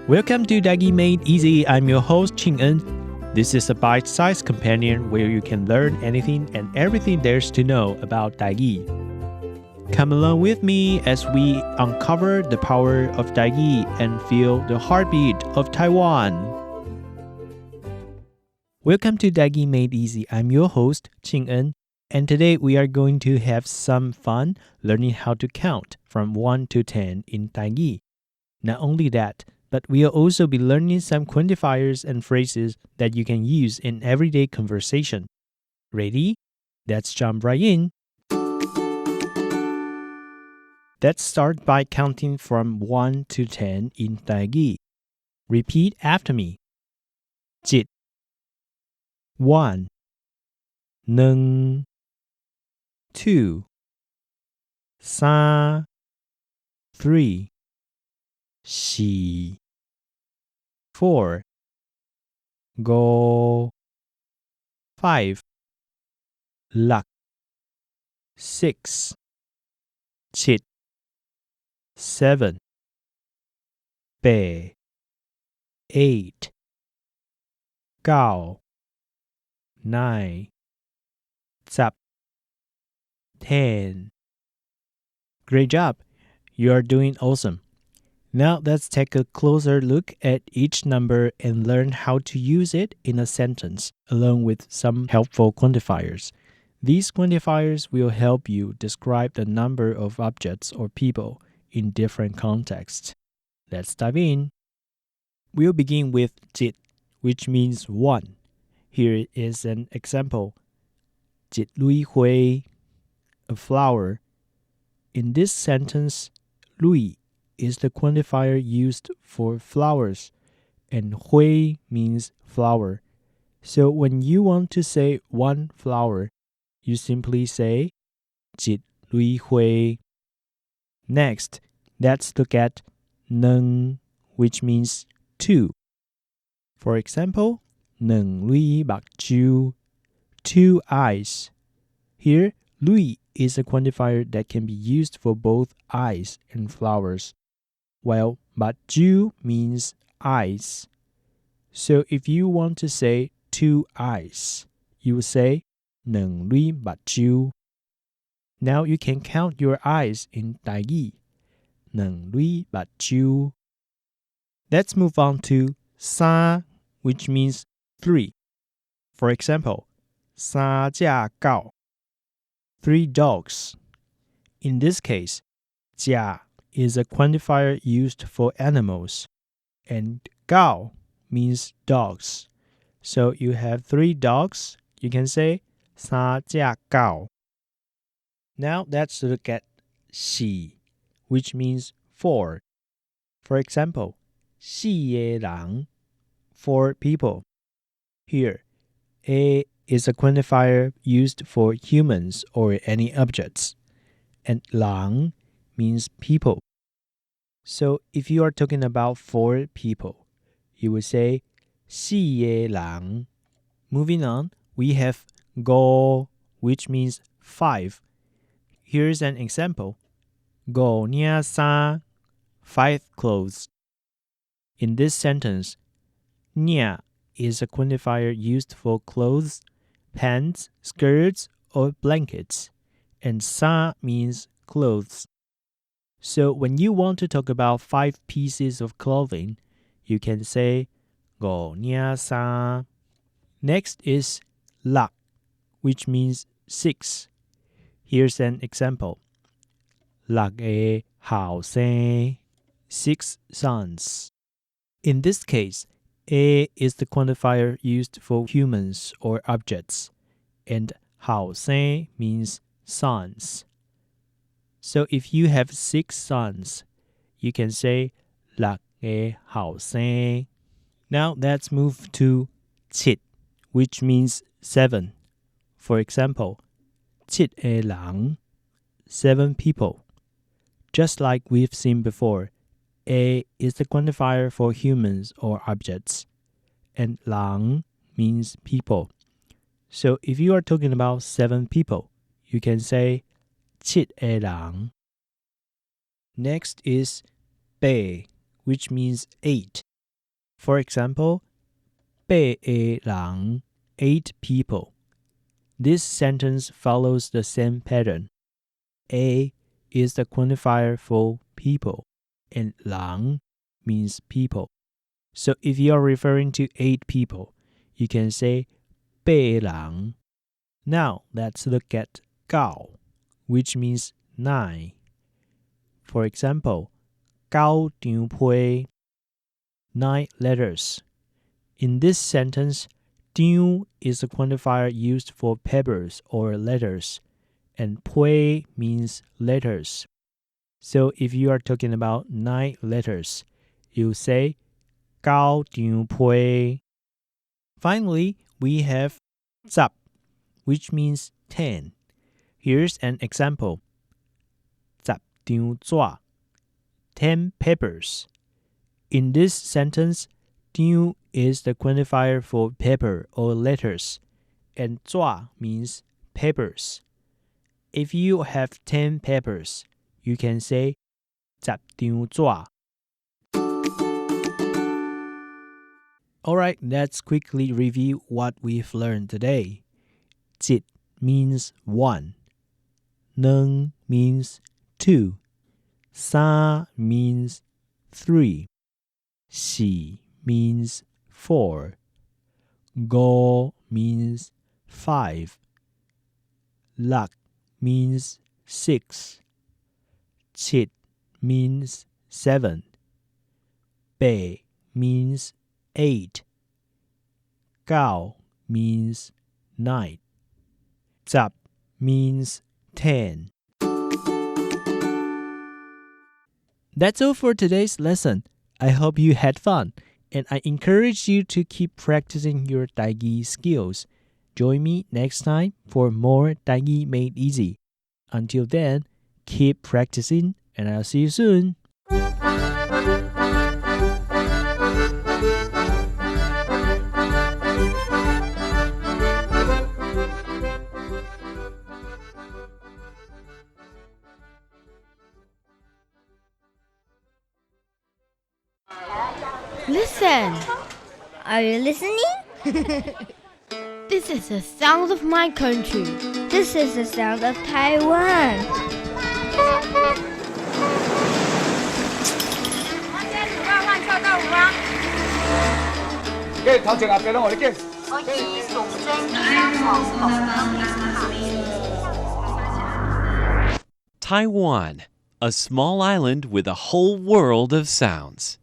Welcome to Tâi-gí Made Easy. I'm your host, Ching-en. This is a bite-sized companion where you can learn anything and everything there's to know about Tâi-gí. Come along with me as we uncover the power of Tâi-gí and feel the heartbeat of Taiwan. Welcome to Tâi-gí Made Easy. I'm your host, Ching-en. And today we are going to have some fun learning how to count from 1 to 10 in Tâi-gí. Not only that, but we'll also be learning some quantifiers and phrases that you can use in everyday conversation. Ready? Let's jump right in. Let's start by counting from 1 to 10 in Tâi-gí. Repeat after me. Chit 1 Nâng 2 Sa 3 Xì 4 Go 5 Lắc 6 Chit 7 Bè 8 Cao 9 Zap 10 Great job! You are doing awesome. Now let's take a closer look at each number and learn how to use it in a sentence, along with some helpful quantifiers. These quantifiers will help you describe the number of objects or people in different contexts. Let's dive in. We'll begin with chit, which means 1. Here is an example. Chit lui hui, a flower. In this sentence, lui is the quantifier used for flowers, and hui means flower. So when you want to say one flower, you simply say chit lui hui. Next, let's look at nâng, which means 2. For example, nâng lui bạc chu, 2 eyes. Here, lui is a quantifier that can be used for both eyes and flowers, while bạc chu means eyes. So if you want to say 2 eyes, you will say nâng lui bạc chu. Now you can count your eyes in Tâi-gí. Nâng lui bạc chu. Let's move on to sa, which means 3. For example, sa jià gao, 3 dogs. In this case, jià is a quantifier used for animals, and gao means dogs. So you have 3 dogs, you can say sa jià gao. Now let's look at xì, which means 4. For example, xì ye lang, 4 people. Here, a is a quantifier used for humans or any objects, and lang means people. So if you are talking about 4 people, you would say xì ye lang. Moving on, we have go, which means 5. Here's an example. Go nia sa, 5 clothes. In this sentence, nia is a quantifier used for clothes, pants, skirts, or blankets, and sa means clothes. So when you want to talk about 5 pieces of clothing, you can say go nia sa. Next is lắc, which means 6. Here's an example. Lắc ê hào sinh, 6 sons. In this case, a is the quantifier used for humans or objects, and hào sinh means sons. So if you have 6 sons, you can say lắc ê hào sinh. Now let's move to chit, which means 7. For example, chit ê lang, 7 people. Just like we've seen before, a is the quantifier for humans or objects, and lang means people. So if you are talking about 7 people, you can say chit ê lang. Next is bè, which means 8. For example, 八个人, 8 people. This sentence follows the same pattern. A is the quantifier for people, and 人 means people. So if you are referring to 8 people, you can say 八人. Now let's look at 9, which means 9. For example, 9张被, 9 letters. In this sentence, 張 is the quantifier used for papers or letters, and 被 means letters. So if you are talking about 9 letters, you say 9張被. Finally, we have 十, which means 10. Here's an example. 十張紙, 10 papers. In this sentence, 張 is the quantifier for paper or letters, and 紙 means papers. If you have 10 papers, you can say 10張紙. Alright, let's quickly review what we've learned today. 一 means 1. 兩 means 2. 三 means 3. 四 means 4. 五 means 5. 六 means 6. 七 means 7. 八 means 8. 九 means 9. 十 means 10. That's all for today's lesson. I hope you had fun, and I encourage you to keep practicing your Tâi-gí skills. Join me next time for more Tâi-gí made easy. Until then, keep practicing, and I'll see you soon. Listen! Are you listening? This is the sound of my country. This is the sound of Taiwan. Taiwan, a small island with a whole world of sounds.